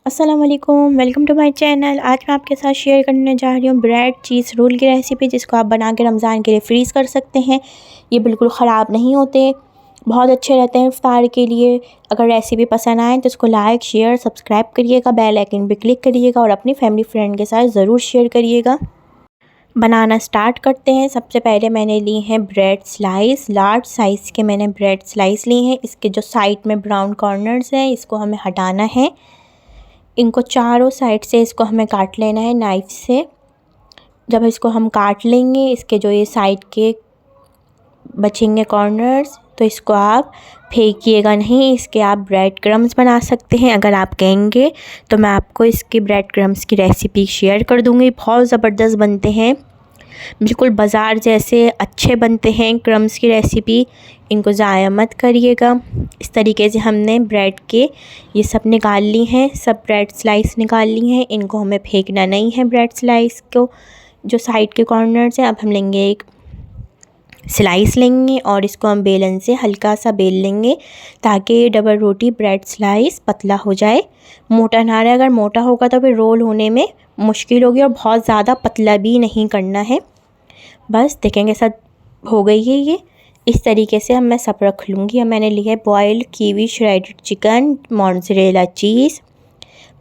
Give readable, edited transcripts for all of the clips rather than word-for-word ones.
अस्सलाम वालेकुम, welcome to my channel. आज मैं आपके साथ शेयर करने जा रही हूँ ब्रेड चीज़ रोल की रेसिपी, जिसको आप बना के रमज़ान के लिए फ्रीज़ कर सकते हैं। ये बिल्कुल ख़राब नहीं होते, बहुत अच्छे रहते हैं इफ्तार के लिए। अगर रेसिपी पसंद आए तो इसको लाइक शेयर सब्सक्राइब करिएगा, बेल आइकन पे क्लिक करिएगा और अपनी फैमिली फ्रेंड के साथ ज़रूर शेयर करिएगा। बनाना स्टार्ट करते हैं। सबसे पहले मैंने ली हैं ब्रेड स्लाइस, लार्ज साइज़ के मैंने ब्रेड स्लाइस ली हैं। इसके जो साइड में ब्राउन कॉर्नर्स हैं इसको हमें हटाना है। इनको चारों साइड से इसको हमें काट लेना है नाइफ़ से। जब इसको हम काट लेंगे, इसके जो ये साइड के बचेंगे कॉर्नर्स, तो इसको आप फेंकिएगा नहीं, इसके आप ब्रेड क्रम्स बना सकते हैं। अगर आप कहेंगे तो मैं आपको इसकी ब्रेड क्रम्स की रेसिपी शेयर कर दूँगी। बहुत ज़बरदस्त बनते हैं, बिल्कुल बाज़ार जैसे अच्छे बनते हैं क्रम्स की रेसिपी। इनको ज़ाया मत करिएगा। इस तरीके से हमने ब्रेड के ये सब निकाल ली हैं, सब ब्रेड स्लाइस निकाल ली हैं। इनको हमें फेंकना नहीं है ब्रेड स्लाइस को, जो साइड के कॉर्नर्स हैं। अब हम लेंगे एक स्लाइस लेंगे और इसको हम बेलन से हल्का सा बेल लेंगे, ताकि डबल रोटी ब्रेड स्लाइस पतला हो जाए, मोटा ना रहे। अगर मोटा होगा तो फिर रोल होने में मुश्किल होगी, और बहुत ज़्यादा पतला भी नहीं करना है। बस देखेंगे सब हो गई है ये। इस तरीके से अब मैं सब रख लूँगी। अब मैंने लिया है boiled kiwi, shredded chicken, mozzarella cheese,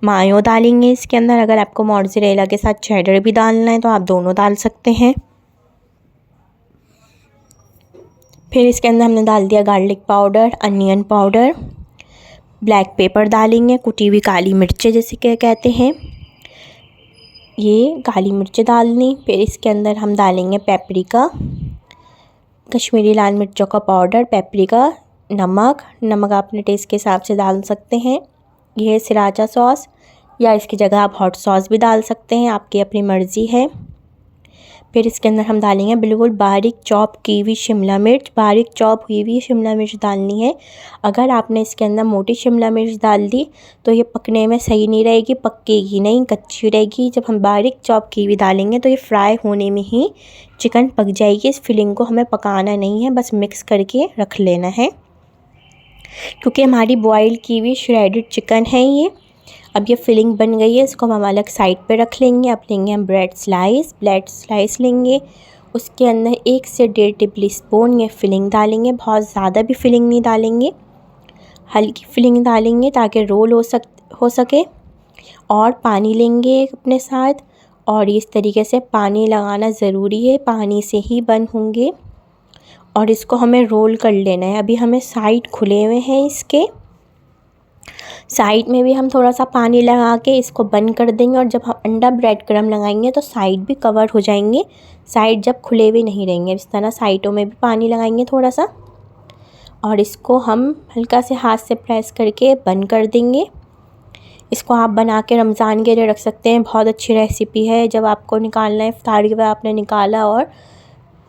mayo डालेंगे इसके अंदर। अगर आपको मोज़रेला के साथ चेडर भी डालना है तो आप दोनों डाल सकते हैं। फिर इसके अंदर हमने डाल दिया garlic powder, onion powder, black pepper डालेंगे, कुटी हुई काली मिर्चें जैसे क्या कहते हैं, ये काली मिर्चें डालनी। फिर इसके अंदर हम डालेंगे पेपरिका, कश्मीरी लाल मिर्चों का पाउडर, पेपरिका, नमक आप अपने टेस्ट के हिसाब से डाल सकते हैं। यह है सिराचा सॉस, या इसकी जगह आप हॉट सॉस भी डाल सकते हैं, आपकी अपनी मर्ज़ी है। फिर इसके अंदर हम डालेंगे बिल्कुल बारीक चॉप की हुई शिमला मिर्च, बारीक चॉप हुई हुई शिमला मिर्च डालनी है। अगर आपने इसके अंदर मोटी शिमला मिर्च डाल दी तो ये पकने में सही नहीं रहेगी, पकेगी नहीं, कच्ची रहेगी। जब हम बारीक चॉप की हुई डालेंगे तो ये फ्राई होने में ही चिकन पक जाएगी। इस फिलिंग को हमें पकाना नहीं है, बस मिक्स करके रख लेना है, क्योंकि हमारी बॉयल की हुई श्रेडेड चिकन है ये। अब ये फिलिंग बन गई है, इसको हम अलग साइड पे रख लेंगे। अब लेंगे हम ब्रेड स्लाइस लेंगे, उसके अंदर 1 से 1.5 टेबल स्पून ये फिलिंग डालेंगे। बहुत ज़्यादा भी फिलिंग नहीं डालेंगे, हल्की फिलिंग डालेंगे ताकि रोल हो सके। और पानी लेंगे अपने साथ, और इस तरीके से पानी लगाना ज़रूरी है, पानी से ही बन होंगे। और इसको हमें रोल कर लेना है। अभी हमें साइड खुले हुए हैं, इसके साइड में भी हम थोड़ा सा पानी लगा के इसको बंद कर देंगे। और जब हम अंडा ब्रेड क्रम्ब लगाएंगे तो साइड भी कवर हो जाएंगे, साइड जब खुले हुए नहीं रहेंगे। इस तरह साइडों में भी पानी लगाएंगे थोड़ा सा, और इसको हम हल्का से हाथ से प्रेस करके बंद कर देंगे। इसको आप बना के रमज़ान के लिए रख सकते हैं, बहुत अच्छी रेसिपी है। जब आपको निकालना है इफ्तार के बाद, आपने निकाला और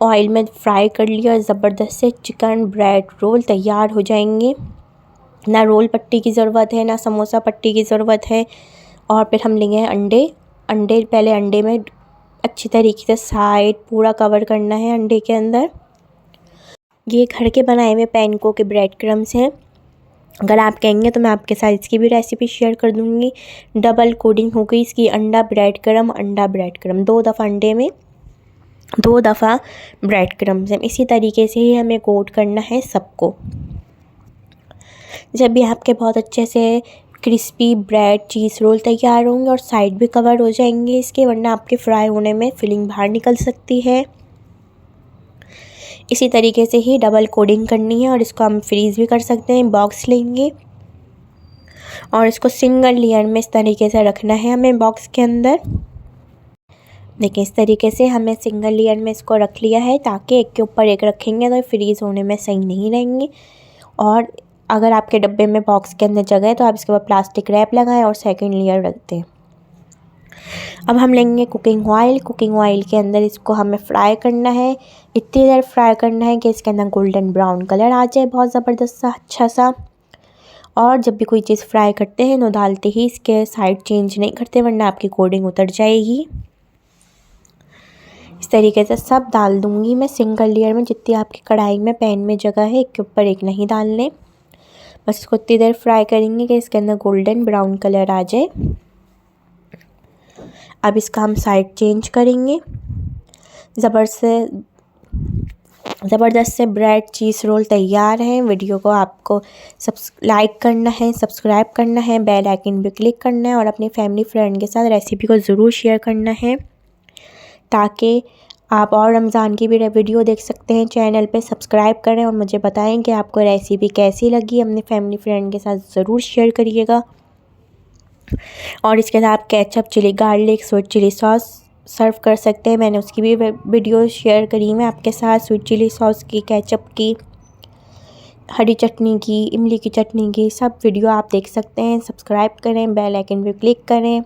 ऑयल में फ्राई कर लिया, और ज़बरदस्त से चिकन ब्रेड रोल तैयार हो जाएंगे। ना रोल पट्टी की ज़रूरत है, ना समोसा पट्टी की ज़रूरत है। और फिर हम लेंगे अंडे पहले अंडे में अच्छी तरीके से साइड पूरा कवर करना है अंडे के अंदर। ये घर के बनाए हुए पैनको के ब्रेड क्रम्स हैं। अगर आप कहेंगे तो मैं आपके साथ इसकी भी रेसिपी शेयर कर दूँगी। डबल कोटिंग हो गई इसकी, अंडा ब्रेड क्रम्ब, 2 दफ़ा अंडे में 2 दफ़ा ब्रेड क्रम्स हैं। इसी तरीके से ही हमें कोट करना है सबको। जब भी आपके बहुत अच्छे से क्रिस्पी ब्रेड चीज़ रोल तैयार होंगे और साइड भी कवर हो जाएंगे इसके, वरना आपके फ्राई होने में फिलिंग बाहर निकल सकती है। इसी तरीके से ही डबल कोटिंग करनी है, और इसको हम फ्रीज़ भी कर सकते हैं। बॉक्स लेंगे और इसको सिंगल लेयर में इस तरीके से रखना है हमें बॉक्स के अंदर। देखिए इस तरीके से हमें सिंगल लेयर में इसको रख लिया है, ताकि एक के ऊपर एक रखेंगे तो फ्रीज़ होने में सही नहीं रहेंगे। और अगर आपके डब्बे में बॉक्स के अंदर जगह है तो आप इसके ऊपर प्लास्टिक रैप लगाएं और सेकंड लेयर रख दें। अब हम लेंगे कुकिंग ऑयल के अंदर इसको हमें फ्राई करना है। इतनी देर फ्राई करना है कि इसके अंदर गोल्डन ब्राउन कलर आ जाए, बहुत ज़बरदस्त सा अच्छा सा। और जब भी कोई चीज़ फ्राई करते हैं तो डालते ही इसके साइड चेंज नहीं करते, वरना आपकी कोटिंग उतर जाएगी। इस तरीके से सब डाल दूँगी मैं सिंगल लेयर में, जितनी आपकी कढ़ाई में पैन में जगह है, एक के ऊपर एक नहीं डालने। बस इसको उतनी देर फ्राई करेंगे कि इसके अंदर गोल्डन ब्राउन कलर आ जाए। अब इसका हम साइड चेंज करेंगे। ज़बरदस्त से ब्रेड चीज़ रोल तैयार है। वीडियो को आपको लाइक करना है, सब्सक्राइब करना है, बेल आइकन पे क्लिक करना है और अपनी फैमिली फ्रेंड के साथ रेसिपी को ज़रूर शेयर करना है ताकि आप और रमज़ान की भी वीडियो देख सकते हैं। चैनल पे सब्सक्राइब करें और मुझे बताएं कि आपको रेसिपी कैसी लगी। अपनी फैमिली फ्रेंड के साथ ज़रूर शेयर करिएगा। और इसके साथ ketchup, chilli garlic, sweet chilli sauce serve कर सकते हैं। मैंने उसकी भी वीडियो शेयर करी मैं आपके साथ, स्वीट चिली सॉस की, केचप की, हरी चटनी की, इमली की चटनी की, सब वीडियो आप देख सकते हैं। सब्सक्राइब करें, बेल आइकन पे क्लिक करें।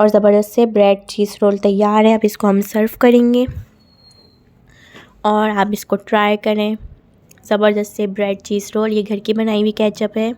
और ज़बरदस्त से ब्रेड चीज़ रोल तैयार है। अब इसको हम सर्व करेंगे और आप इसको ट्राई करें। ज़बरदस्त से ब्रेड चीज़ रोल, ये घर की बनाई हुई केचप है।